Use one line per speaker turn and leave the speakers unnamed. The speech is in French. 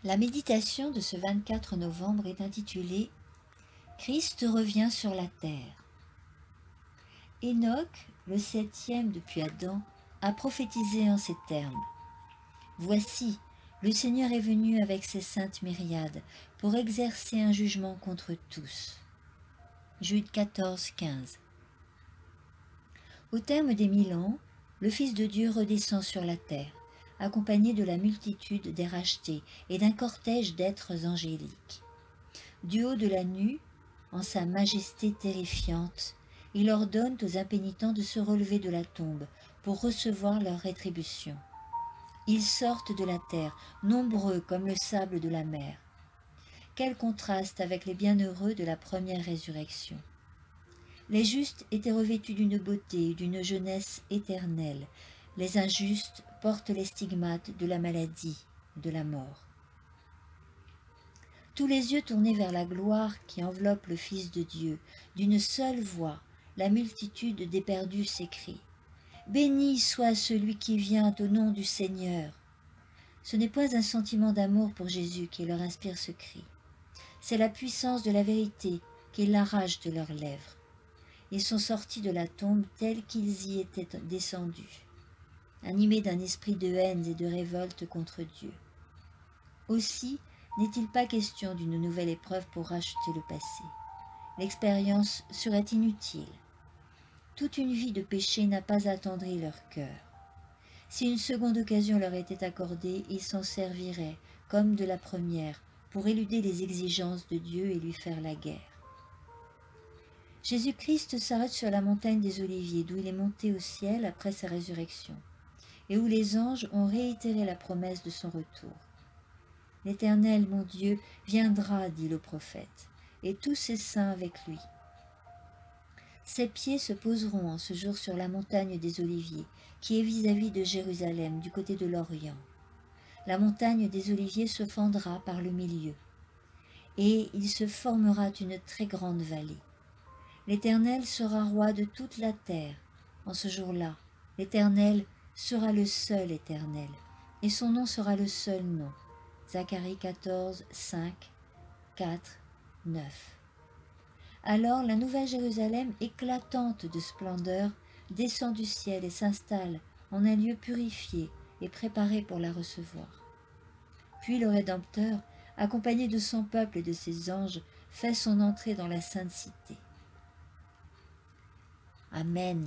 La méditation de ce 24 novembre est intitulée « Christ revient sur la terre ». Enoch, le 7e depuis Adam, a prophétisé en ces termes. « Voici, le Seigneur est venu avec ses saintes myriades pour exercer un jugement contre tous. » Jude 14, 15. Au terme des 1000 ans, le Fils de Dieu redescend sur la terre, accompagné de la multitude des rachetés et d'un cortège d'êtres angéliques. Du haut de la nue, en sa majesté terrifiante, il ordonne aux impénitents de se relever de la tombe pour recevoir leur rétribution. Ils sortent de la terre, nombreux comme le sable de la mer. Quel contraste avec les bienheureux de la première résurrection! Les justes étaient revêtus d'une beauté et d'une jeunesse éternelle. Les injustes portent les stigmates de la maladie, de la mort. Tous les yeux tournés vers la gloire qui enveloppe le Fils de Dieu, d'une seule voix, la multitude d'éperdus s'écrie « Béni soit celui qui vient au nom du Seigneur !» Ce n'est point un sentiment d'amour pour Jésus qui leur inspire ce cri. C'est la puissance de la vérité qui l'arrache de leurs lèvres. Ils sont sortis de la tombe tels qu'ils y étaient descendus, animés d'un esprit de haine et de révolte contre Dieu. Aussi, n'est-il pas question d'une nouvelle épreuve pour racheter le passé? L'expérience serait inutile. Toute une vie de péché n'a pas attendri leur cœur. Si une seconde occasion leur était accordée, ils s'en serviraient, comme de la première, pour éluder les exigences de Dieu et lui faire la guerre. Jésus-Christ s'arrête sur la montagne des Oliviers, d'où il est monté au ciel après sa résurrection, et où les anges ont réitéré la promesse de son retour. « L'Éternel, mon Dieu, viendra, dit le prophète, et tous ses saints avec lui. Ses pieds se poseront en ce jour sur la montagne des Oliviers, qui est vis-à-vis de Jérusalem, du côté de l'Orient. La montagne des Oliviers se fendra par le milieu, et il se formera une très grande vallée. L'Éternel sera roi de toute la terre. En ce jour-là, l'Éternel sera le seul Éternel, et son nom sera le seul nom. » Zacharie 14, 5, 4, 9. Alors la nouvelle Jérusalem, éclatante de splendeur, descend du ciel et s'installe en un lieu purifié et préparé pour la recevoir. Puis le Rédempteur, accompagné de son peuple et de ses anges, fait son entrée dans la sainte cité. Amen.